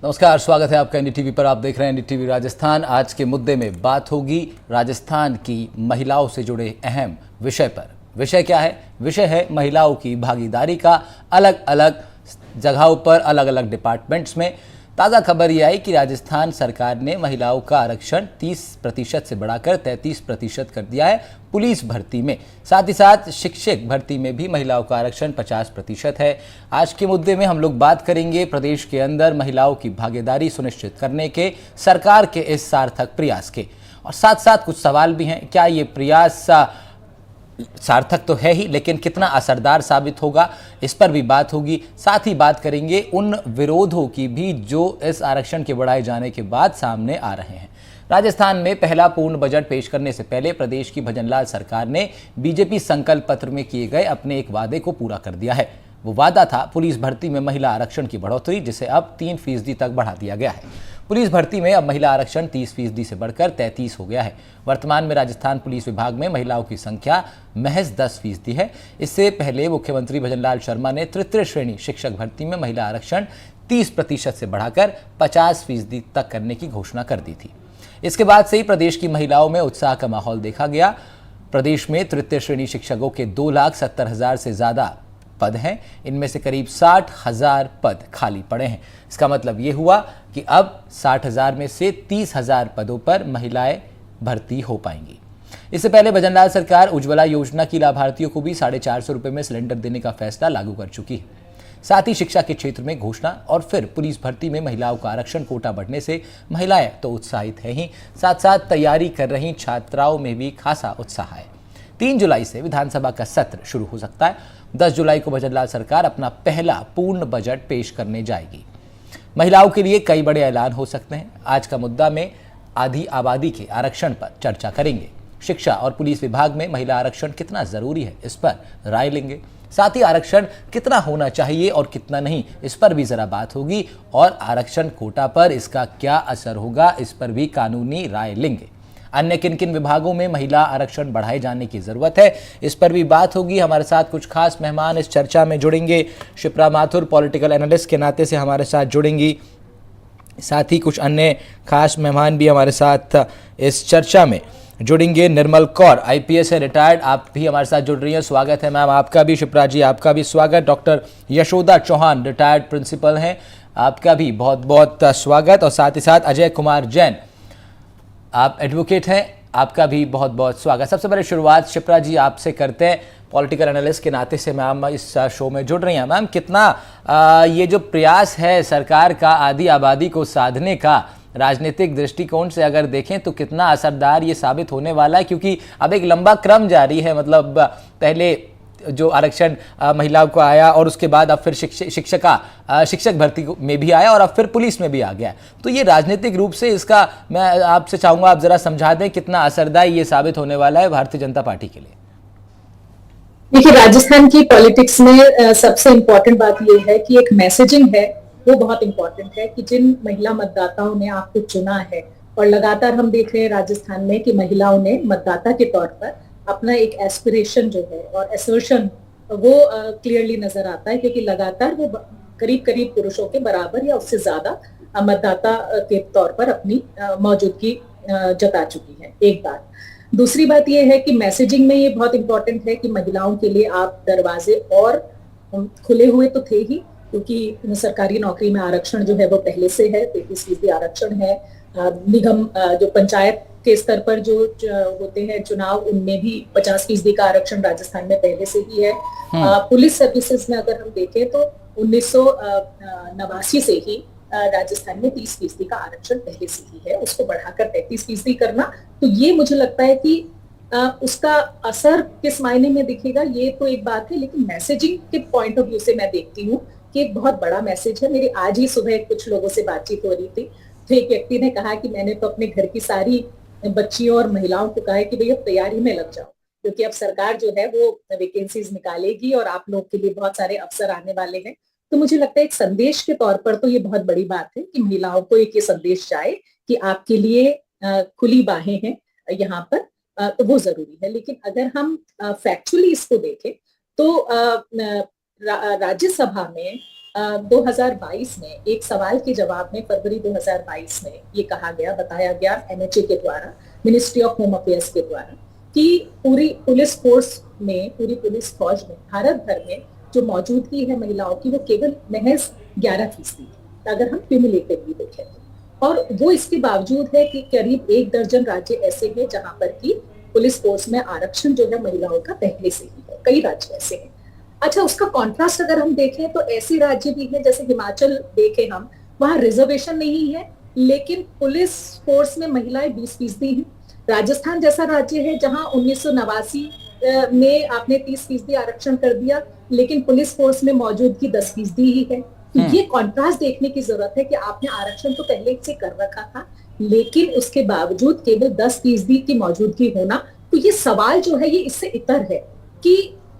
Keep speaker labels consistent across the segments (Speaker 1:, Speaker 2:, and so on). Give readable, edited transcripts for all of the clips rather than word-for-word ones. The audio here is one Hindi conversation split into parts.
Speaker 1: नमस्कार, स्वागत है आपका एनडीटीवी पर। आप देख रहे हैं एनडीटीवी राजस्थान। आज के मुद्दे में बात होगी राजस्थान की महिलाओं से जुड़े अहम विषय पर। विषय क्या है? विषय है महिलाओं की भागीदारी का अलग अलग जगहों पर, अलग अलग डिपार्टमेंट्स में। ताज़ा खबर यह आई कि राजस्थान सरकार ने महिलाओं का आरक्षण 30% से बढ़ाकर 33% कर दिया है पुलिस भर्ती में। साथ ही साथ शिक्षक भर्ती में भी महिलाओं का आरक्षण 50% है। आज के मुद्दे में हम लोग बात करेंगे प्रदेश के अंदर महिलाओं की भागीदारी सुनिश्चित करने के सरकार के इस सार्थक प्रयास के, और साथ साथ कुछ सवाल भी हैं। क्या ये प्रयास सार्थक तो है ही, लेकिन कितना असरदार साबित होगा, इस पर भी बात होगी। साथ ही बात करेंगे उन विरोधों की भी जो इस आरक्षण के बढ़ाए जाने के बाद सामने आ रहे हैं। राजस्थान में पहला पूर्ण बजट पेश करने से पहले प्रदेश की भजनलाल सरकार ने बीजेपी संकल्प पत्र में किए गए अपने एक वादे को पूरा कर दिया है। वो वादा था पुलिस भर्ती में महिला आरक्षण की बढ़ोतरी, जिसे अब 3% तक बढ़ा दिया गया है। पुलिस भर्ती में अब महिला आरक्षण 30% से बढ़कर 33 हो गया है। वर्तमान में राजस्थान पुलिस विभाग में महिलाओं की संख्या महज 10% है। इससे पहले मुख्यमंत्री भजनलाल शर्मा ने तृतीय श्रेणी शिक्षक भर्ती में महिला आरक्षण 30% से बढ़ाकर 50% तक करने की घोषणा कर दी थी। इसके बाद से ही प्रदेश की महिलाओं में उत्साह का माहौल देखा गया। प्रदेश में तृतीय श्रेणी शिक्षकों के 2,70,000 से ज्यादा पद हैं। इनमें से करीब 60,000 पद खाली पड़े हैं। इसका मतलब ये हुआ कि अब 60,000 में से 30,000 पदों पर महिलाएं भर्ती हो पाएंगी। इससे पहले भजनलाल सरकार उज्ज्वला योजना की लाभार्थियों को भी 450 रुपये में सिलेंडर देने का फैसला लागू कर चुकी है। साथ ही शिक्षा के क्षेत्र में घोषणा और फिर पुलिस भर्ती में महिलाओं का आरक्षण कोटा बढ़ने से महिलाएं तो उत्साहित है ही, साथ साथ तैयारी कर रही छात्राओं में भी खासा उत्साह है। 3 जुलाई से विधानसभा का सत्र शुरू हो सकता है। 10 जुलाई को भजनलाल सरकार अपना पहला पूर्ण बजट पेश करने जाएगी। महिलाओं के लिए कई बड़े ऐलान हो सकते हैं। आज का मुद्दा में आधी आबादी के आरक्षण पर चर्चा करेंगे। शिक्षा और पुलिस विभाग में महिला आरक्षण कितना जरूरी है, इस पर राय लेंगे। साथ ही आरक्षण कितना होना चाहिए और कितना नहीं, इस पर भी जरा बात होगी। और आरक्षण कोटा पर इसका क्या असर होगा, इस पर भी कानूनी राय लेंगे। अन्य किन किन विभागों में महिला आरक्षण बढ़ाए जाने की जरूरत है, इस पर भी बात होगी। हमारे साथ कुछ खास मेहमान इस चर्चा में जुड़ेंगे। शिप्रा माथुर पॉलिटिकल एनालिस्ट के नाते से हमारे साथ जुड़ेंगी। साथ ही कुछ अन्य खास मेहमान भी हमारे साथ इस चर्चा में जुड़ेंगे। निर्मल कौर आईपीएस है, रिटायर्ड, आप भी हमारे साथ जुड़ रही हैं। स्वागत है मैम आपका भी। शिप्रा जी आपका भी स्वागत। Doctor Yashoda Chauhan retired principal हैं, आपका भी बहुत बहुत स्वागत। और साथ ही साथ अजय कुमार जैन, आप एडवोकेट हैं, आपका भी बहुत बहुत स्वागत। सबसे पहले शुरुआत शिप्रा जी आपसे करते हैं। पॉलिटिकल एनालिस्ट के नाते से मैम इस शो में जुड़ रही हैं। मैम, कितना ये जो प्रयास है सरकार का आधी आबादी को साधने का, राजनीतिक दृष्टिकोण से अगर देखें तो कितना असरदार ये साबित होने वाला है? क्योंकि अब एक लंबा क्रम जारी है, मतलब पहले जो आरक्षण महिलाओं को आया और उसके बाद अब फिर शिक्षक भर्ती में भी आया और अब फिर पुलिस में भी आ गया। तो ये राजनीतिक रूप से इसका मैं आपसे चाहूंगा आप जरा समझा दें कितना असरदार ये साबित होने वाला है भारतीय जनता पार्टी के लिए।
Speaker 2: देखिए, राजस्थान की पॉलिटिक्स में सबसे इम्पोर्टेंट बात यह है कि एक मैसेजिंग है, वो बहुत इम्पोर्टेंट है कि जिन महिला मतदाताओं ने आपको चुना है, और लगातार हम देख रहे हैं राजस्थान में कि महिलाओं ने मतदाता के तौर पर अपना एक एस्पिरेशन जो है और असर्शन वो क्लियरली नजर आता है, क्योंकि लगातार वो करीब करीब पुरुषों के बराबर या उससे ज्यादा मतदाता के तौर पर अपनी मौजूदगी जता चुकी है। एक बात। दूसरी बात यह है कि मैसेजिंग में ये बहुत इंपॉर्टेंट है कि महिलाओं के लिए आप दरवाजे और खुले हुए तो थे ही, क्योंकि सरकारी नौकरी में आरक्षण जो है वो पहले से है, 33% आरक्षण है। निगम जो पंचायत के स्तर पर जो होते हैं चुनाव, उनमें भी 50% का आरक्षण राजस्थान में पहले से ही है। पुलिस सर्विसेज में अगर हम देखें तो 1989 से ही राजस्थान में 30% का आरक्षण पहले से ही है, उसको बढ़ाकर 33% करना, तो ये मुझे लगता है कि उसका असर किस मायने में दिखेगा ये तो एक बात है, लेकिन मैसेजिंग के पॉइंट ऑफ व्यू से मैं देखती हूँ कि एक बहुत बड़ा मैसेज है। मेरी आज ही सुबह कुछ लोगों से बातचीत हो रही थी, तो एक व्यक्ति ने कहा कि मैंने तो अपने घर की सारी बच्चियों और महिलाओं को कहा है कि भैया तैयारी में लग जाओ, क्योंकि अब सरकार जो है वो वैकेंसीज निकालेगी और आप लोग के लिए बहुत सारे अवसर आने वाले हैं। तो मुझे लगता है एक संदेश के तौर पर तो ये बहुत बड़ी बात है कि महिलाओं को एक ये संदेश जाए कि आपके लिए खुली बाहें हैं यहाँ पर, तो वो जरूरी है। लेकिन अगर हम फैक्चुअली इसको देखें तो राज्यसभा में 2022 में एक सवाल के जवाब में फरवरी 2022 में ये कहा गया, बताया गया एनएचए के द्वारा, मिनिस्ट्री ऑफ होम अफेयर्स के द्वारा, कि पूरी पुलिस फोर्स में, पूरी पुलिस फौज में भारत भर में जो मौजूदगी है महिलाओं की वो केवल महज 11% है, अगर हम क्यूमुलेटिवली देखें तो। और वो इसके बावजूद है कि करीब 1 दर्जन राज्य ऐसे हैं जहां पर की पुलिस फोर्स में आरक्षण जो है महिलाओं का पहले से ही है, कई राज्य ऐसे हैं। अच्छा, उसका कॉन्ट्रास्ट अगर हम देखें तो ऐसे राज्य भी हैं, जैसे हिमाचल देखें हम, वहां रिजर्वेशन नहीं है लेकिन पुलिस फोर्स में महिलाएं 20% हैं। राजस्थान जैसा राज्य है जहां 1989 में आपने 30% आरक्षण कर दिया लेकिन पुलिस फोर्स में मौजूदगी 10% ही है। तो ये कॉन्ट्रास्ट देखने की जरूरत है कि आपने आरक्षण तो पहले से कर रखा था लेकिन उसके बावजूद केवल 10% की मौजूदगी होना। तो ये सवाल जो है ये इससे इतर है कि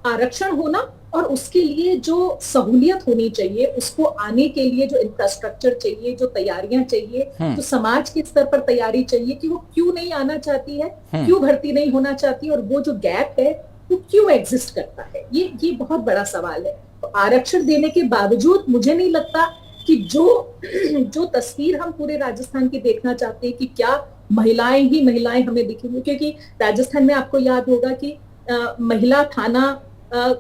Speaker 2: आरक्षण होना और उसके लिए जो सहूलियत होनी चाहिए, उसको आने के लिए जो इंफ्रास्ट्रक्चर चाहिए, जो तैयारियां चाहिए, जो समाज के स्तर पर तैयारी चाहिए कि वो क्यों नहीं आना चाहती है, क्यों भर्ती नहीं होना चाहती और वो जो गैप है वो क्यों एग्जिस्ट करता है, ये बहुत बड़ा सवाल है। तो आरक्षण देने के बावजूद मुझे नहीं लगता कि जो तस्वीर हम पूरे राजस्थान की देखना चाहते हैं कि क्या महिलाएं ही महिलाएं हमें दिखेंगी, क्योंकि राजस्थान में आपको याद होगा कि महिला थाना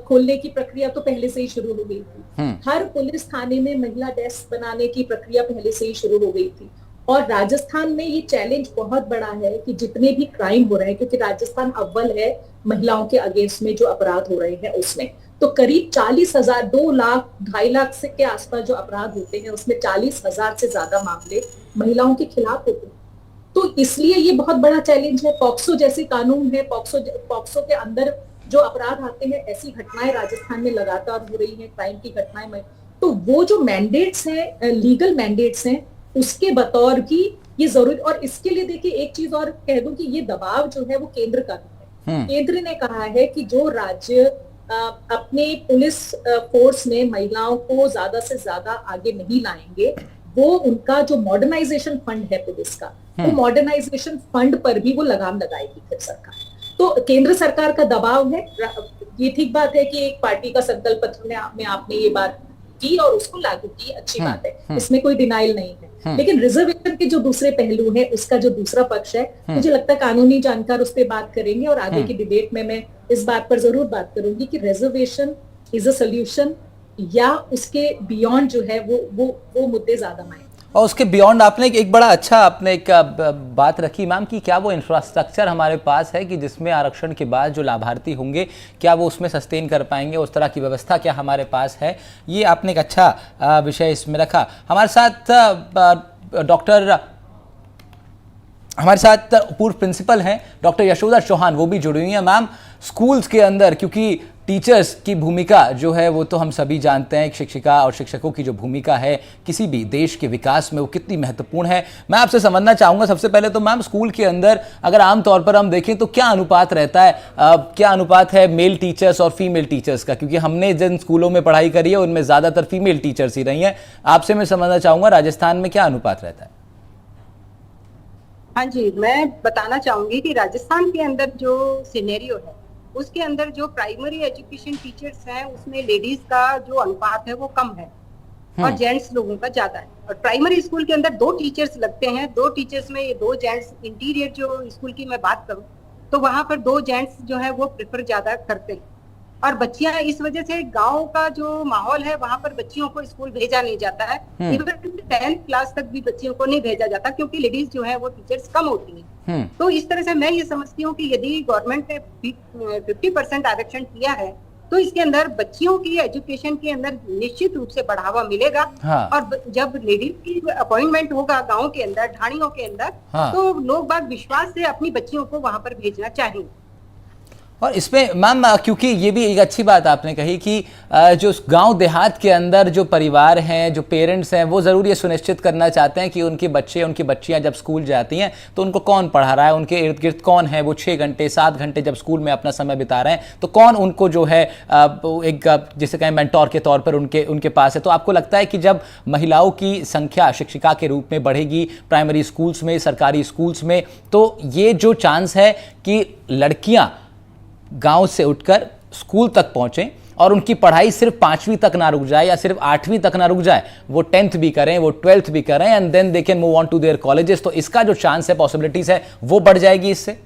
Speaker 2: खोलने की प्रक्रिया तो पहले से ही शुरू हो गई थी। हर पुलिस थाने में महिला डेस्क बनाने की प्रक्रिया पहले से ही शुरू हो गई थी। और राजस्थान में ये चैलेंज बहुत बड़ा है कि जितने भी क्राइम हो रहे हैं, क्योंकि राजस्थान अव्वल है महिलाओं के अगेंस्ट में जो अपराध हो रहे हैं उसमें, तो करीब 40,000, 2 लाख 2.5 लाख से के आसपास जो अपराध होते हैं उसमें 40,000 से ज्यादा मामले महिलाओं के खिलाफ होते हैं। तो इसलिए ये बहुत बड़ा चैलेंज है। पॉक्सो जैसे कानून है, पॉक्सो के अंदर जो अपराध आते हैं, ऐसी घटनाएं राजस्थान में लगातार हो रही हैं, क्राइम की घटनाएं में। तो वो जो मैंडेट्स हैं, लीगल मैंडेट्स हैं, उसके बतौर की ये जरूरी। और इसके लिए देखिए एक चीज और कह दूं कि ये दबाव जो है वो केंद्र का भी है। केंद्र ने कहा है कि जो राज्य अपने पुलिस फोर्स में महिलाओं को ज्यादा से ज्यादा आगे नहीं लाएंगे, वो उनका जो मॉडर्नाइजेशन फंड है पुलिस का, वो मॉडर्नाइजेशन फंड पर भी वो लगाम लगाएगी फिर सरकार। तो केंद्र सरकार का दबाव है। ये ठीक बात है कि एक पार्टी का संकल्प पत्र में आपने ये बात की और उसको लागू की, अच्छी बात है, इसमें कोई डिनाइल नहीं है। लेकिन रिजर्वेशन के जो दूसरे पहलू है, उसका जो दूसरा पक्ष है, मुझे लगता है कानूनी जानकार उस पर बात करेंगे और आगे की डिबेट में मैं इस बात पर जरूर बात करूंगी कि रिजर्वेशन इज अ सोल्यूशन या उसके बियॉन्ड जो है वो मुद्दे ज्यादा मायने।
Speaker 1: और उसके बियॉन्ड आपने एक बड़ा अच्छा आपने एक बात रखी मैम कि क्या वो इंफ्रास्ट्रक्चर हमारे पास है कि जिसमें आरक्षण के बाद जो लाभार्थी होंगे क्या वो उसमें सस्टेन कर पाएंगे, उस तरह की व्यवस्था क्या हमारे पास है। ये आपने एक अच्छा विषय इसमें रखा। हमारे साथ पूर्व प्रिंसिपल हैं डॉक्टर यशोदा चौहान, वो भी जुड़ी हुई हैं। मैम, स्कूल्स के अंदर, क्योंकि टीचर्स की भूमिका जो है वो तो हम सभी जानते हैं, एक शिक्षिका और शिक्षकों की जो भूमिका है किसी भी देश के विकास में वो कितनी महत्वपूर्ण है। मैं आपसे समझना चाहूँगा सबसे पहले तो मैम, स्कूल के अंदर अगर आमतौर पर हम देखें तो क्या अनुपात रहता है, क्या अनुपात है मेल टीचर्स और फीमेल टीचर्स का? क्योंकि हमने जिन स्कूलों में पढ़ाई करी है उनमें ज़्यादातर फीमेल टीचर्स ही रही हैं। आपसे मैं समझना चाहूँगा राजस्थान में क्या अनुपात रहता है?
Speaker 3: हाँ जी, मैं बताना चाहूंगी कि राजस्थान के अंदर जो सिनेरियो है उसके अंदर जो प्राइमरी एजुकेशन टीचर्स हैं उसमें लेडीज का जो अनुपात है वो कम है और जेंट्स लोगों का ज्यादा है। और प्राइमरी स्कूल के अंदर 2 टीचर्स लगते हैं, 2 टीचर्स में ये 2 जेंट्स। इंटीरियर जो स्कूल की मैं बात करूं तो वहां पर 2 जेंट्स जो है वो प्रेफर ज्यादा करते हैं। और बच्चियां इस वजह से, गांव का जो माहौल है वहां पर बच्चियों को स्कूल भेजा नहीं जाता है। इवन 10th क्लास तक भी बच्चियों को नहीं भेजा जाता क्योंकि लेडीज जो है वो टीचर्स कम होती हैं। तो इस तरह से मैं ये समझती हूँ कि यदि गवर्नमेंट ने 50% आरक्षण किया है तो इसके अंदर बच्चियों की एजुकेशन के अंदर निश्चित रूप से बढ़ावा मिलेगा। और जब लेडीज की अपॉइंटमेंट होगा गाँव के अंदर, ढाणियों के अंदर, तो लोग बाग विश्वास से अपनी बच्चियों को वहां पर भेजना चाहेंगे।
Speaker 1: और इसमें मैम, क्योंकि ये भी एक अच्छी बात आपने कही कि जो गांव देहात के अंदर जो परिवार हैं, जो पेरेंट्स हैं, वो ज़रूर ये सुनिश्चित करना चाहते हैं कि उनके बच्चे, उनकी बच्चियां जब स्कूल जाती हैं तो उनको कौन पढ़ा रहा है, उनके इर्द गिर्द कौन है, वो 6 घंटे 7 घंटे जब स्कूल में अपना समय बिता रहे हैं तो कौन उनको जो है एक जिसे कहें मेंटोर के तौर पर उनके पास है। तो आपको लगता है कि जब महिलाओं की संख्या शिक्षिका के रूप में बढ़ेगी प्राइमरी स्कूल्स में, सरकारी स्कूल्स में, तो ये जो चांस है कि लड़कियाँ गांव से उठकर स्कूल तक पहुंचें और उनकी पढ़ाई सिर्फ 5वीं तक ना रुक जाए या सिर्फ 8वीं तक ना रुक जाए, वो 10th भी करें, वो 12th भी करें and then they can move on to their colleges. तो इसका जो चांस है, पॉसिबिलिटीज है, वो बढ़ जाएगी इससे।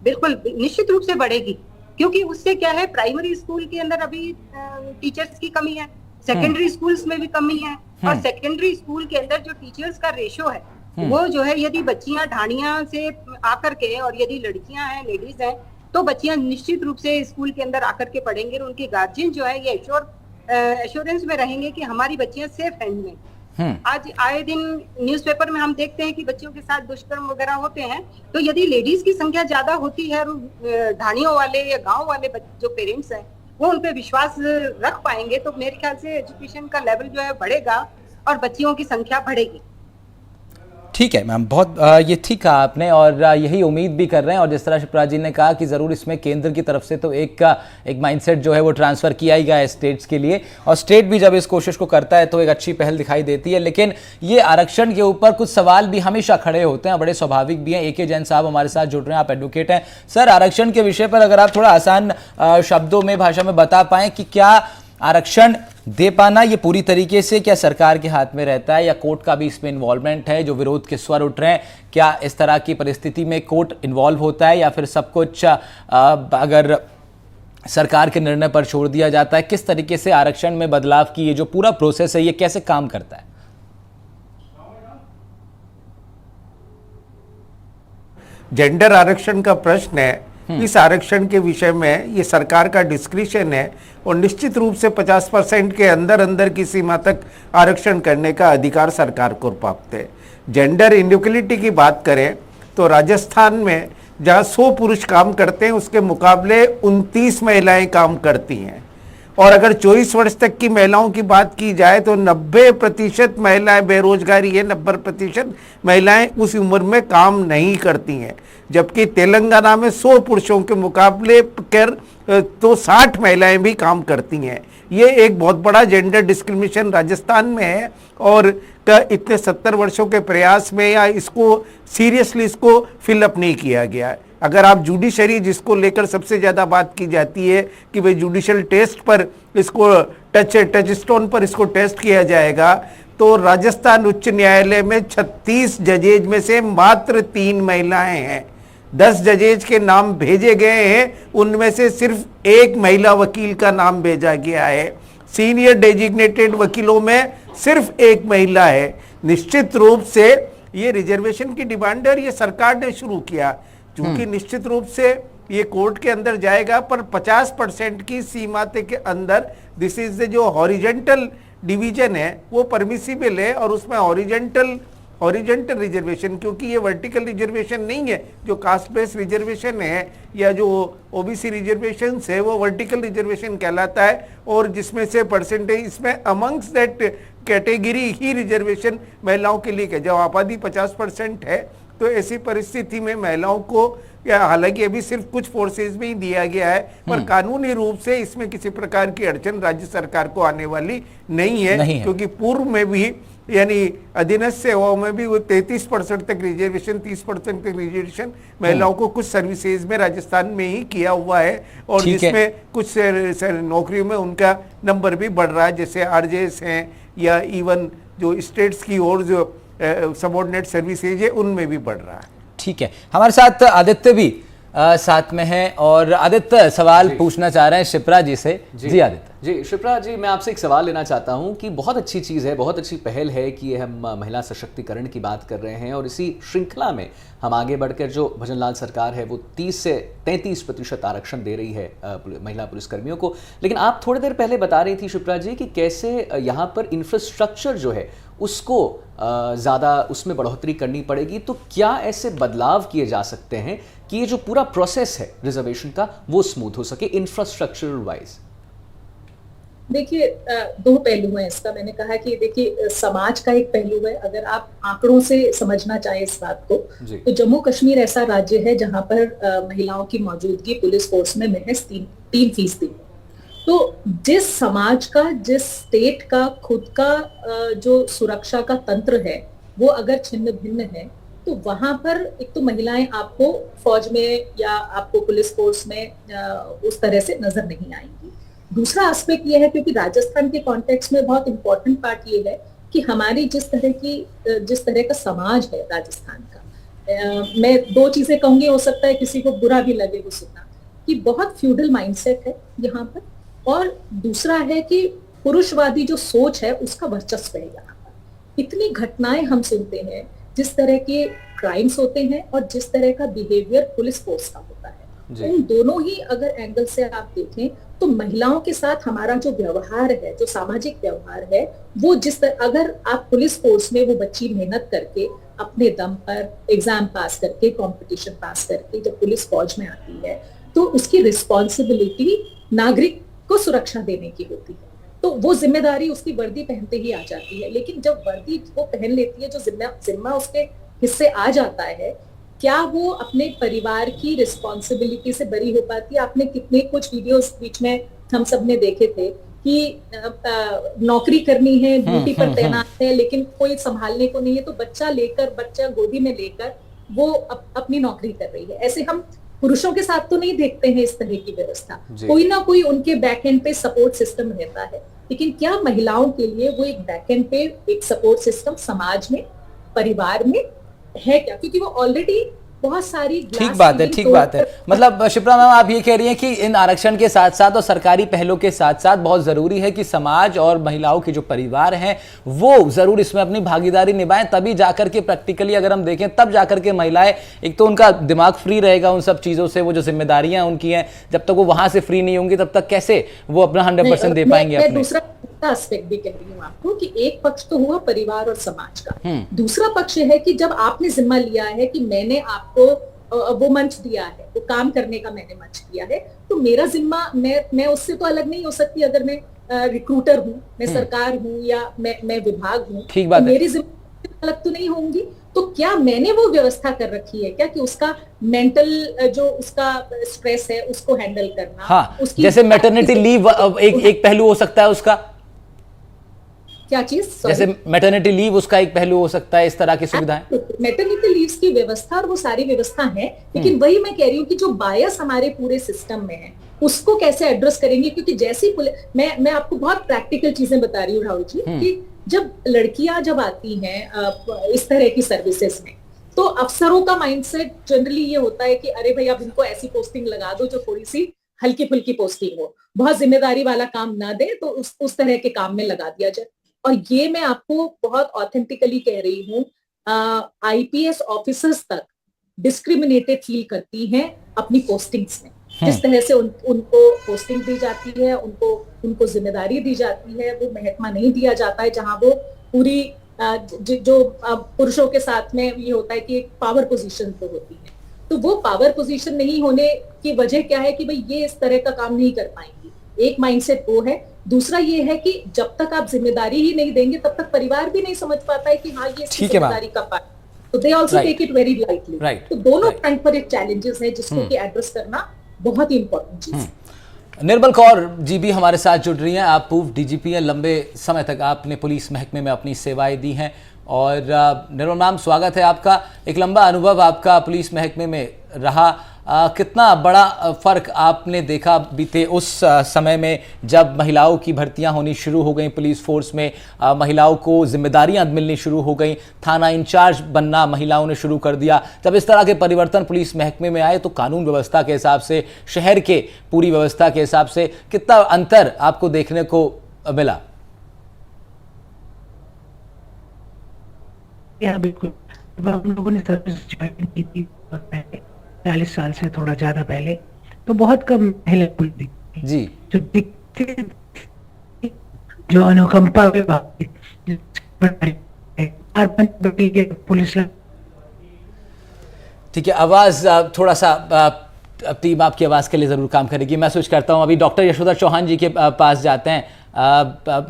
Speaker 3: बिल्कुल निश्चित रूप से बढ़ेगी, क्योंकि उससे क्या है, प्राइमरी स्कूल के अंदर अभी टीचर्स की कमी है, सेकेंडरी स्कूल्स में भी कमी है, और सेकेंडरी स्कूल के अंदर जो टीचर्स का रेशो है वो जो है, यदि बच्चियां ढाणिया से आकर के, और यदि लड़कियां हैं, लेडीज हैं, तो बच्चियां निश्चित रूप से स्कूल के अंदर आकर के पढ़ेंगे, और उनके गार्जियन जो है ये एश्योरेंस में रहेंगे कि हमारी बच्चियां सेफ हैंड में। आज आए दिन न्यूज़पेपर में हम देखते हैं कि बच्चों के साथ दुष्कर्म वगैरह होते हैं, तो यदि लेडीज की संख्या ज्यादा होती है, ढाणियों वाले या गांव वाले जो पेरेंट्स हैं वो उन पे विश्वास रख पाएंगे, तो मेरे ख्याल से एजुकेशन का लेवल जो है बढ़ेगा और बच्चियों की संख्या बढ़ेगी।
Speaker 1: ठीक है मैम, बहुत ये ठीक कहा आपने, और यही उम्मीद भी कर रहे हैं। और जिस तरह शिप्रा जी ने कहा कि ज़रूर इसमें केंद्र की तरफ से तो एक माइंडसेट जो है वो ट्रांसफ़र किया ही गया है स्टेट्स के लिए, और स्टेट भी जब इस कोशिश को करता है तो एक अच्छी पहल दिखाई देती है। लेकिन ये आरक्षण के ऊपर कुछ सवाल भी हमेशा खड़े होते हैं, बड़े स्वाभाविक भी हैं। AK जैन साहब हमारे साथ जुड़ रहे हैं, आप एडवोकेट हैं। सर, आरक्षण के विषय पर अगर आप थोड़ा आसान शब्दों में, भाषा में बता पाएँ कि क्या आरक्षण दे पाना ये पूरी तरीके से क्या सरकार के हाथ में रहता है, या कोर्ट का भी इसमें इन्वॉल्वमेंट है? जो विरोध के स्वर उठ रहे हैं, क्या इस तरह की परिस्थिति में कोर्ट इन्वॉल्व होता है, या फिर सब कुछ अगर सरकार के निर्णय पर छोड़ दिया जाता है? किस तरीके से आरक्षण में बदलाव की ये जो पूरा प्रोसेस है ये कैसे काम करता है?
Speaker 4: जेंडर आरक्षण का प्रश्न है, इस आरक्षण के विषय में ये सरकार का डिस्क्रिशन है, और निश्चित रूप से 50% के अंदर अंदर की सीमा तक आरक्षण करने का अधिकार सरकार को प्राप्त है। जेंडर इनइक्वलिटी की बात करें तो राजस्थान में जहाँ 100 पुरुष काम करते हैं उसके मुकाबले 29 महिलाएं काम करती हैं, और अगर 24 वर्ष तक की महिलाओं की बात की जाए तो 90% महिलाएं बेरोजगारी है, 90% महिलाएं उस उम्र में काम नहीं करती हैं। जबकि तेलंगाना में 100 पुरुषों के मुकाबले कर तो 60 महिलाएं भी काम करती हैं। ये एक बहुत बड़ा जेंडर डिस्क्रिमिनेशन राजस्थान में है, और इतने 70 वर्षों के प्रयास में या इसको सीरियसली इसको फिलअप नहीं किया गया है। अगर आप जुडिशरी, जिसको लेकर सबसे ज़्यादा बात की जाती है कि भाई जुडिशल टेस्ट पर इसको टच स्टोन पर इसको टेस्ट किया जाएगा, तो राजस्थान उच्च न्यायालय में 36 जजेज में से मात्र 3 महिलाएं हैं। 10 जजेज के नाम भेजे गए हैं, उनमें से सिर्फ 1 महिला वकील का नाम भेजा गया है। सीनियर डेजिग्नेटेड वकीलों में सिर्फ 1 महिला है। निश्चित रूप से ये रिजर्वेशन की डिमांड है, ये सरकार ने शुरू किया, क्योंकि निश्चित रूप से ये कोर्ट के अंदर जाएगा, पर 50% की सीमा के अंदर दिस इज जो हॉरिजेंटल डिवीजन है वो परमिसिबल है, और उसमें हॉरिजेंटल रिजर्वेशन, क्योंकि ये वर्टिकल रिजर्वेशन नहीं है। जो कास्ट बेस्ड रिजर्वेशन है या जो ओबीसी रिजर्वेशन है वो वर्टिकल रिजर्वेशन कहलाता है, और जिसमें से परसेंटेज इसमें amongst that category he reservation महिलाओं के लिए, जब आबादी 50% है तो ऐसी परिस्थिति में महिलाओं को, या हालांकि अभी सिर्फ कुछ फोर्सेज में ही दिया गया है, पर कानूनी रूप से इसमें किसी प्रकार की अड़चन राज्य सरकार को आने वाली नहीं है, क्योंकि पूर्व में भी यानी अधीनस्थ सेवाओं में भी वो 33% तक रिजर्वेशन, 30% तक रिजर्वेशन महिलाओं को कुछ सर्विसेज में राजस्थान में ही किया हुआ है, और जिसमें कुछ नौकरियों में उनका नंबर भी बढ़ रहा है, जैसे RJs हैं, या इवन जो स्टेट्स की और जो सबऑर्डिनेट सर्विसेज है उनमें भी बढ़ रहा है।
Speaker 1: ठीक है, हमारे साथ आदित्य भी साथ में हैं, और आदित्य सवाल पूछना चाह रहे हैं शिप्रा जी से। जी आदित्य
Speaker 5: जी, शिप्रा जी, मैं आपसे एक सवाल लेना चाहता हूं कि बहुत अच्छी चीज़ है, बहुत अच्छी पहल है कि हम महिला सशक्तिकरण की बात कर रहे हैं, और इसी श्रृंखला में हम आगे बढ़कर जो भजनलाल सरकार है वो 30 से 33% आरक्षण दे रही है महिला पुलिसकर्मियों को। लेकिन आप थोड़ी देर पहले बता रही थी शिप्रा जी कि कैसे यहाँ पर इंफ्रास्ट्रक्चर जो है उसको ज़्यादा उसमें बढ़ोतरी करनी पड़ेगी। तो क्या ऐसे बदलाव किए जा सकते हैं कि ये जो पूरा प्रोसेस है रिजर्वेशन का वो स्मूथ हो सके इंफ्रास्ट्रक्चरल वाइज?
Speaker 2: देखिए, 2 पहलू हैं इसका। मैंने कहा कि देखिए, समाज का एक पहलू है। अगर आप आंकड़ों से समझना चाहें इस बात को, तो जम्मू कश्मीर ऐसा राज्य है जहां पर महिलाओं की मौजूदगी पुलिस फोर्स में महज 3%। तो जिस समाज का, जिस स्टेट का खुद का जो सुरक्षा का तंत्र है वो अगर छिन्न भिन्न है, तो वहां पर एक तो महिलाएं आपको फौज में या आपको पुलिस फोर्स में उस तरह से नजर नहीं आएंगी। दूसरा एस्पेक्ट ये है, क्योंकि राजस्थान के कॉन्टेक्स्ट में बहुत इंपॉर्टेंट पार्ट ये है कि हमारी जिस तरह का समाज है राजस्थान का, मैं दो चीजें कहूंगी, हो सकता है किसी को बुरा भी लगे वो सुनना, कि बहुत फ्यूडल माइंडसेट है यहाँ पर, और दूसरा है कि पुरुषवादी जो सोच है उसका वर्चस्व है यहाँ पर। इतनी घटनाएं हम सुनते हैं, जिस तरह के क्राइम्स होते हैं और जिस तरह का बिहेवियर पुलिस फोर्स का होता है, उन दोनों ही अगर एंगल से आप देखें तो महिलाओं के साथ हमारा जो व्यवहार है, जो सामाजिक व्यवहार है, वो अगर आप पुलिस फोर्स में वो बच्ची मेहनत करके अपने दम पर एग्जाम पास करके, कंपटीशन पास करके जब पुलिस फौज में आती है, तो उसकी रिस्पॉन्सिबिलिटी नागरिक को सुरक्षा देने की होती है, तो वो जिम्मेदारी उसकी वर्दी पहनते ही आ जाती है। लेकिन जब वर्दी वो पहन लेती है, जो जिम्मा उसके हिस्से आ जाता है, क्या वो अपने परिवार की रिस्पॉन्सिबिलिटी से बरी हो पाती है? आपने कितने कुछ वीडियोस बीच में हम सब ने देखे थे कि नौकरी करनी है, ड्यूटी पर तैनात है, लेकिन कोई संभालने को नहीं है, तो बच्चा गोदी में लेकर वो अपनी नौकरी कर रही है। ऐसे हम पुरुषों के साथ तो नहीं देखते हैं इस तरह की व्यवस्था, कोई ना कोई उनके बैक एंड पे सपोर्ट सिस्टम रहता है, लेकिन क्या महिलाओं के लिए वो एक बैक एंड पे एक सपोर्ट सिस्टम समाज में, परिवार में है क्या? क्योंकि वो ऑलरेडी बहुत सारी
Speaker 1: ठीक बात है। मतलब शिप्रा मैम, आप ये कह रही हैं कि इन आरक्षण के साथ साथ और सरकारी पहलों के साथ साथ बहुत जरूरी है कि समाज और महिलाओं के जो परिवार हैं वो जरूर इसमें अपनी भागीदारी निभाएं, तभी जाकर के प्रैक्टिकली अगर हम देखें तब जाकर के महिलाएं, एक तो उनका दिमाग फ्री रहेगा उन सब चीजों से, वो जो जिम्मेदारियां उनकी हैं, जब तक वो वहां से फ्री नहीं होंगी तब तक कैसे वो अपना 100% दे पाएंगे अपने।
Speaker 2: दूसरा एस्पेक्ट भी कह रही हूँ आपको कि एक पक्ष तो हुआ परिवार और समाज का, दूसरा पक्ष है कि जब आपने जिम्मा लिया है कि मैंने आपको वो मंच दिया है, वो काम करने का मैंने मंच दिया है, तो मेरा जिम्मा, मैं उससे तो अलग नहीं हो सकती। अगर मैं रिक्रूटर हूँ, मैं सरकार हूँ या मैं विभाग हूँ, तो मेरी जिम्मा अलग तो नहीं होंगी। तो क्या मैंने वो व्यवस्था कर रखी है क्या कि उसका मेंटल जो उसका स्ट्रेस है उसको हैंडल करना,
Speaker 1: हाँ, जैसे मैटरनिटी लीव एक पहलू हो सकता है उसका,
Speaker 2: क्या चीज?
Speaker 1: जैसे मैटरनिटी लीव उसका एक पहलू हो सकता है, इस तरह की सुविधाएं।
Speaker 2: मैटरनिटी लीव्स की व्यवस्था और वो सारी व्यवस्था है, लेकिन वही मैं कह रही हूँ कि जो बायस हमारे पूरे सिस्टम में है उसको कैसे एड्रेस करेंगे? क्योंकि जैसी मैं आपको बहुत प्रैक्टिकल चीजें बता रही हूँ राहुल जी, कि जब लड़कियां जब आती हैं इस तरह की सर्विसेज में, तो अफसरों का माइंडसेट जनरली ये होता है कि अरे भाई अब इनको ऐसी पोस्टिंग लगा दो जो थोड़ी सी हल्की फुल्की पोस्टिंग हो, बहुत जिम्मेदारी वाला काम ना दे, तो उस तरह के काम में लगा दिया जाए। और ये मैं आपको बहुत ऑथेंटिकली कह रही हूँ, आईपीएस ऑफिसर्स तक डिस्क्रिमिनेटेड फील करती हैं अपनी पोस्टिंग्स में, जिस तरह से उनको पोस्टिंग दी जाती है, उनको जिम्मेदारी दी जाती है, वो महत्व नहीं दिया जाता है, जहां वो पूरी जो पुरुषों के साथ में ये होता है कि एक पावर पोजीशन तो होती है, तो वो पावर पोजीशन नहीं होने की वजह क्या है कि भाई ये इस तरह का काम नहीं कर पाएंगी। एक माइंडसेट वो है। दूसरा ये है कि जब तक आप जिम्मेदारी ही नहीं देंगे तब तक परिवार भी नहीं समझ पाता है कि हाँ ये जिम्मेदारी का पार्ट, तो they also take it very lightly. तो दोनों फ्रंट पर एक चैलेंजेस है जिसको कि एड्रेस करना बहुत ही इंपॉर्टेंट चीज है।
Speaker 1: निर्मल कौर जी भी हमारे साथ जुड़ रही हैं। आप पूर्व डीजीपी हैं, लंबे समय तक आपने पुलिस महकमे में अपनी सेवाएं दी हैं, और निर्मल मैम स्वागत है आपका। एक लंबा अनुभव आपका पुलिस महकमे में रहा, कितना बड़ा फर्क आपने देखा बीते उस समय में जब महिलाओं की भर्तियां होनी शुरू हो गई पुलिस फोर्स में, महिलाओं को जिम्मेदारियां मिलनी शुरू हो गई, थाना इंचार्ज बनना महिलाओं ने शुरू कर दिया। जब इस तरह के परिवर्तन पुलिस महकमे में आए तो कानून व्यवस्था के हिसाब से, शहर के पूरी व्यवस्था के हिसाब से कितना अंतर आपको देखने को मिला?
Speaker 6: बिल्कुल, हम लोगों ने सर्विस ज्वाइन की थी 40 साल से थोड़ा ज्यादा पहले, तो बहुत कम महिला पुलिस जी जो दिखते, जो अनुकंपा विभाग पुलिस।
Speaker 1: ठीक है, आवाज थोड़ा सा टीम आपकी आवाज के लिए जरूर काम करेगी, मैं स्विच करता हूं। अभी डॉक्टर यशोधर चौहान जी के पास जाते हैं।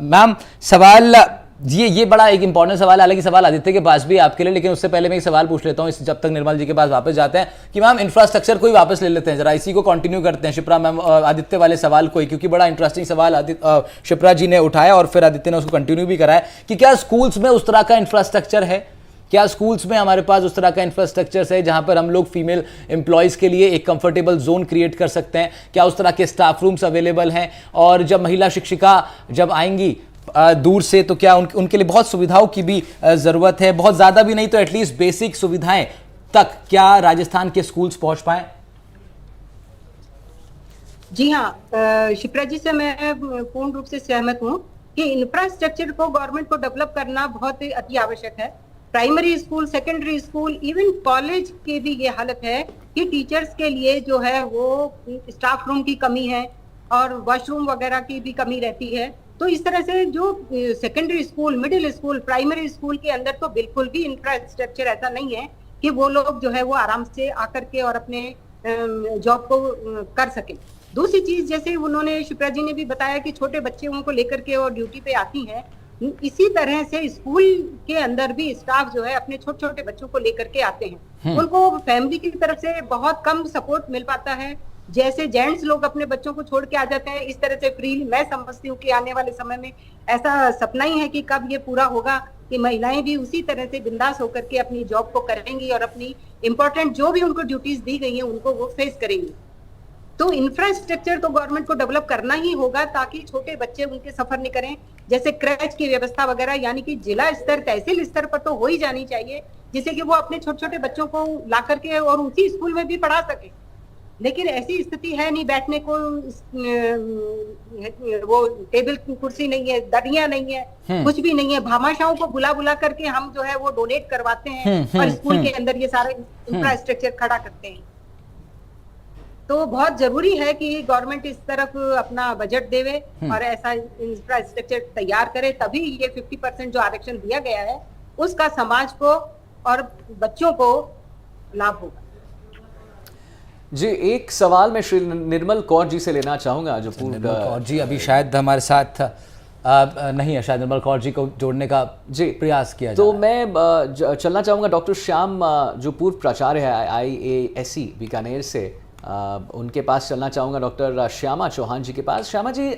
Speaker 1: मैम, सवाल ये बड़ा एक इंपॉर्टेंट सवाल है, हालांकि सवाल आदित्य के पास भी आपके लिए, लेकिन उससे पहले मैं एक सवाल पूछ लेता हूं जब तक निर्मल जी के पास वापस जाते हैं, कि मैम इंफ्रास्ट्रक्चर को ही वापस ले लेते हैं जरा, इसी को कंटिन्यू करते हैं शिप्रा मैम आदित्य वाले सवाल को ही, क्योंकि बड़ा इंटरेस्टिंग सवाल शिप्रा जी ने उठाया और फिर आदित्य ने उसको कंटिन्यू भी कराया कि क्या स्कूल्स में उस तरह का इंफ्रास्ट्रक्चर है क्या स्कूल्स में हमारे पास उस तरह का इंफ्रास्ट्रक्चर है जहां पर हम लोग फीमेल एम्प्लॉयज़ के लिए एक कंफर्टेबल जोन क्रिएट कर सकते हैं? क्या उस तरह के स्टाफ रूम्स अवेलेबल हैं? और जब महिला शिक्षिका जब आएंगी दूर से, तो क्या उनके लिए बहुत सुविधाओं की भी ज़रूरत है? बहुत ज़्यादा भी नहीं तो एटलीस्ट बेसिक सुविधाएं तक क्या राजस्थान के स्कूल्स पहुंच पाए?
Speaker 3: जी हाँ, शिप्रा जी से मैं पूर्ण रूप से सहमत हूँ कि इंफ्रास्ट्रक्चर को गवर्नमेंट को डेवलप करना बहुत अति आवश्यक है। Primary school, secondary school, even college की भी ये हालत है कि टीचर्स के लिए जो है वो स्टाफ रूम की कमी है और वॉशरूम वगैरह की भी कमी रहती है। तो इस तरह से जो secondary school, middle school, primary school के अंदर तो बिल्कुल भी इंफ्रास्ट्रक्चर ऐसा नहीं है कि वो लोग जो है वो आराम से आकर के और अपने जॉब को कर सकें। दूसरी चीज, जैसे उन्होंने, शिप्रा जी ने भी बताया कि छोटे बच्चों को लेकर के और ड्यूटी पे आती हैं, इसी तरह से स्कूल के अंदर भी स्टाफ जो है अपने छोटे छोटे बच्चों को लेकर के आते हैं। उनको फैमिली की तरफ से बहुत कम सपोर्ट मिल पाता है। जैसे जेंट्स लोग अपने बच्चों को छोड़ के आ जाते हैं, इस तरह से फ्रीली मैं समझती हूँ कि आने वाले समय में ऐसा सपना ही है कि कब ये पूरा होगा कि महिलाएं भी उसी तरह से बिंदास होकर के अपनी जॉब को करेंगी और अपनी इंपॉर्टेंट जो भी उनको ड्यूटीज दी गई हैं उनको वो फेस करेंगी। तो इंफ्रास्ट्रक्चर तो गवर्नमेंट को डेवलप करना ही होगा ताकि छोटे बच्चे उनके सफर नहीं करें। जैसे क्रैच की व्यवस्था वगैरह, यानी कि जिला स्तर, तहसील स्तर पर तो हो ही जानी चाहिए, जिससे कि वो अपने छोटे छोटे बच्चों को ला करके और उसी स्कूल में भी पढ़ा सके। लेकिन ऐसी स्थिति है नहीं, बैठने को वो टेबल कुर्सी नहीं है, दरिया नहीं है, कुछ भी नहीं है। भामाशाहों को बुला बुला करके हम जो है वो डोनेट करवाते हैं और स्कूल के अंदर ये सारा इंफ्रास्ट्रक्चर खड़ा करते हैं। तो बहुत जरूरी है कि गवर्नमेंट इस तरफ अपना बजट देवे और ऐसा इंफ्रास्ट्रक्चर तैयार करे, तभी ये 50% जो आरक्षण दिया गया है उसका समाज को और बच्चों को लाभ होगा।
Speaker 5: जी, एक सवाल मैं श्री निर्मल कौर जी से लेना चाहूंगा, जो
Speaker 1: निर्मल कौर जी अभी शायद हमारे साथ नहीं है, शायद निर्मल कौर जी को जोड़ने का जी प्रयास किया
Speaker 5: तो मैं चलना चाहूंगा डॉक्टर श्याम, जो पूर्व प्राचार्य है IASC बीकानेर से, उनके पास चलना चाहूँगा, डॉक्टर श्यामा चौहान जी के पास। श्यामा जी,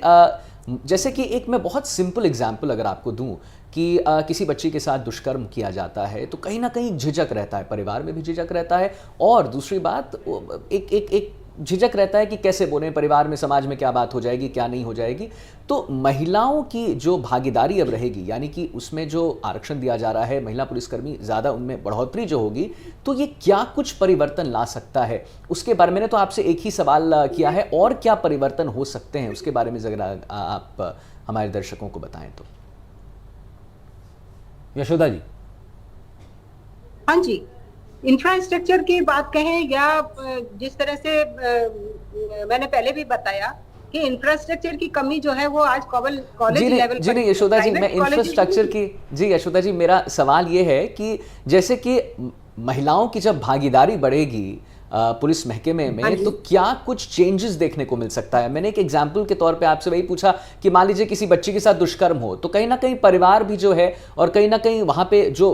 Speaker 5: जैसे कि एक मैं बहुत सिंपल एग्जांपल अगर आपको दूं कि किसी बच्ची के साथ दुष्कर्म किया जाता है तो कहीं ना कहीं झिझक रहता है, परिवार में भी झिझक रहता है, और दूसरी बात एक झिझक रहता है कि कैसे बोलें, परिवार में, समाज में क्या बात हो जाएगी, क्या नहीं हो जाएगी। तो महिलाओं की जो भागीदारी अब रहेगी, यानी कि उसमें जो आरक्षण दिया जा रहा है, महिला पुलिसकर्मी ज़्यादा उनमें बढ़ोतरी जो होगी, तो ये क्या कुछ परिवर्तन ला सकता है? उसके बारे में मैंने तो आपसे एक ही सवाल किया है, और क्या परिवर्तन हो सकते हैं उसके बारे में ज़रा आप हमारे दर्शकों को बताएं तो।
Speaker 1: यशोदा जी।
Speaker 3: हाँ जी, इंफ्रास्ट्रक्चर की बात कहें या जिस तरह से मैंने पहले भी बताया कि इंफ्रास्ट्रक्चर की कमी जो है वो आज कॉलेज लेवल
Speaker 5: जी नहीं यशोदा जी, मैं इंफ्रास्ट्रक्चर की, जी यशोदा जी, मेरा सवाल ये है कि जैसे कि महिलाओं की जब भागीदारी बढ़ेगी पुलिस महकमे में, तो क्या कुछ चेंजेस देखने को मिल सकता है? मैंने एक एग्जांपल के तौर पे आपसे वही पूछा कि मान लीजिए किसी बच्ची के साथ दुष्कर्म हो, तो कहीं ना कहीं परिवार भी जो है और कहीं ना कहीं वहां पे जो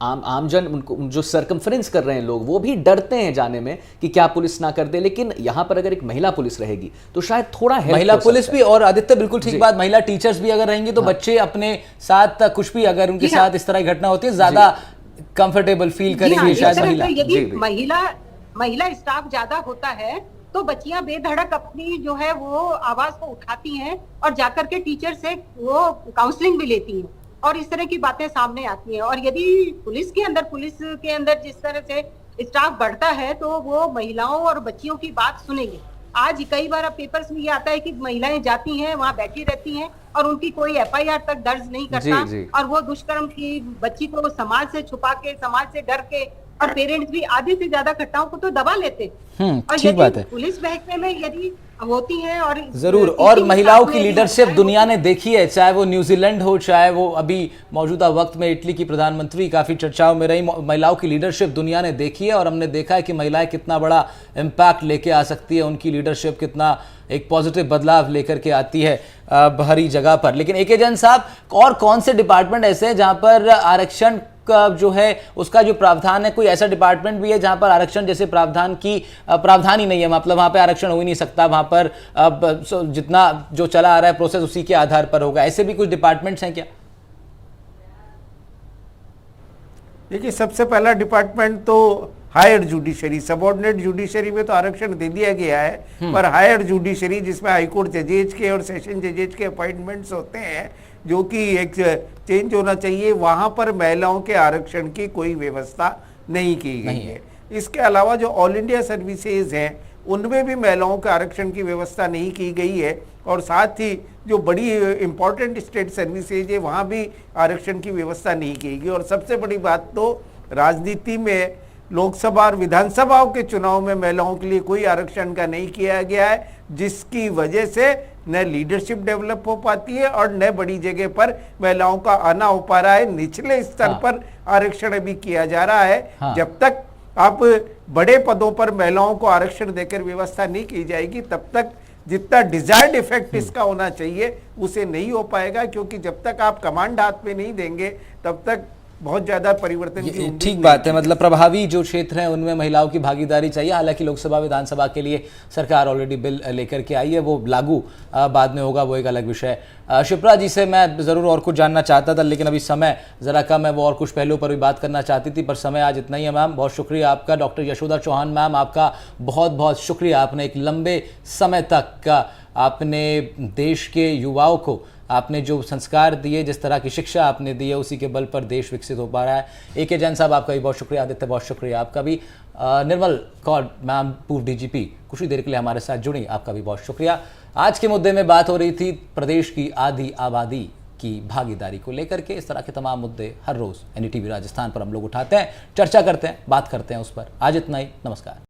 Speaker 5: आमजन, उनको जो सरकमफ्रेंस कर रहे हैं लोग, वो भी डरते हैं जाने में कि क्या पुलिस ना कर दे। लेकिन यहाँ पर अगर एक महिला पुलिस रहेगी तो शायद थोड़ा
Speaker 1: महिला पुलिस भी, और आदित्य बिल्कुल ठीक बात, महिला टीचर्स भी अगर रहेंगी तो बच्चे अपने साथ कुछ भी अगर उनके साथ इस तरह की घटना होती है ज्यादा कंफर्टेबल फील करेंगे शायद
Speaker 3: महिला स्टाफ ज्यादा होता है तो बच्चियां बेधड़क अपनी जो है वो आवाज को उठाती हैं और जाकर के टीचर से वो काउंसलिंग भी लेती हैं और इस तरह की बातें सामने आती हैं। और यदि पुलिस के अंदर जिस तरह से स्टाफ बढ़ता है तो वो महिलाओं और बच्चियों की बात सुनेंगे। आज कई बार अब पेपर्स में ये आता है कि महिलाएं जाती हैं, वहां बैठी रहती हैं और उनकी कोई FIR तक दर्ज नहीं करता और वो दुष्कर्म की बच्ची को समाज से छुपा के, समाज से डर के, और पेरेंट्स भी आधे से ज्यादा घटनाओं को तो दबा लेते हैं। और
Speaker 1: ठीक बात है,
Speaker 3: पुलिस महकमे में यदि होती है और
Speaker 1: जरूर, और महिलाओं की लीडरशिप दुनिया ने देखी है, चाहे वो न्यूजीलैंड हो, चाहे वो अभी मौजूदा वक्त में इटली की प्रधानमंत्री काफी चर्चाओं में रही। महिलाओं की लीडरशिप दुनिया ने देखी है और हमने देखा है कि महिलाएं कितना बड़ा इम्पैक्ट लेके आ सकती है, उनकी लीडरशिप कितना एक पॉजिटिव बदलाव लेकर के आती है हर जगह पर। लेकिन AK जैन साहब, और कौन से डिपार्टमेंट ऐसे हैं जहां पर आरक्षण का जो है उसका जो प्रावधान है, कोई ऐसा डिपार्टमेंट भी है जहां पर आरक्षण जैसे प्रावधान ही नहीं है, मतलब वहां पे आरक्षण हो ही नहीं सकता, वहां पर जितना जो चला आ रहा है प्रोसेस उसी के आधार पर होगा? ऐसे भी कुछ डिपार्टमेंट्स हैं क्या?
Speaker 4: देखिए, सबसे पहला डिपार्टमेंट तो हायर जुडिशरी, सबऑर्डिनेट जुडिशरी में तो आरक्षण दे दिया गया है, पर हायर जुडिशरी जिसमें हाईकोर्ट जजेज के और सेशन जजेज के अपॉइंटमेंट्स होते हैं, जो कि एक चेंज होना चाहिए, वहां पर महिलाओं के आरक्षण की कोई व्यवस्था नहीं की गई है। इसके अलावा जो ऑल इंडिया सर्विसेज हैं उनमें भी महिलाओं के आरक्षण की व्यवस्था नहीं की गई है, और साथ ही जो बड़ी इंपॉर्टेंट स्टेट सर्विसेज है वहाँ भी आरक्षण की व्यवस्था नहीं की गई। और सबसे बड़ी बात तो राजनीति में लोकसभा और विधानसभाओं के चुनाव में महिलाओं के लिए कोई आरक्षण का नहीं किया गया है, जिसकी वजह से न लीडरशिप डेवलप हो पाती है और न बड़ी जगह पर महिलाओं का आना हो पा रहा है। निचले स्तर पर आरक्षण अभी किया जा रहा है। जब तक आप बड़े पदों पर महिलाओं को आरक्षण देकर व्यवस्था नहीं की जाएगी, तब तक जितना डिजायर्ड इफेक्ट इसका होना चाहिए उसे नहीं हो पाएगा, क्योंकि जब तक आप कमांड हाथ में नहीं देंगे तब तक बहुत ज्यादा परिवर्तन की उम्मीद
Speaker 1: ठीक बात है। मतलब प्रभावी जो क्षेत्र हैं उनमें महिलाओं की भागीदारी चाहिए। हालांकि लोकसभा विधानसभा के लिए सरकार ऑलरेडी बिल लेकर के आई है, वो लागू बाद में होगा, वो एक अलग विषय है। शिप्रा जी से मैं ज़रूर और कुछ जानना चाहता था, लेकिन अभी समय ज़रा कम है, वो और कुछ पहलुओं पर भी बात करना चाहती थी, पर समय आज इतना ही है। मैम बहुत शुक्रिया आपका। डॉक्टर यशोदा चौहान मैम, आपका बहुत बहुत शुक्रिया। आपने एक लंबे समय तक आपने देश के युवाओं को आपने जो संस्कार दिए, जिस तरह की शिक्षा आपने दी है, उसी के बल पर देश विकसित हो पा रहा है। AK जैन साहब आपका भी बहुत शुक्रिया। आदित्य बहुत शुक्रिया आपका भी। निर्मल कौर मैम, पूर्व DGP, कुछ ही देर के लिए हमारे साथ जुड़ी, आपका भी बहुत शुक्रिया। आज के मुद्दे में बात हो रही थी प्रदेश की आधी आबादी की भागीदारी को लेकर के। इस तरह के तमाम मुद्दे हर रोज़ NDTV राजस्थान पर हम लोग उठाते हैं, चर्चा करते हैं, बात करते हैं उस पर। आज इतना ही, नमस्कार।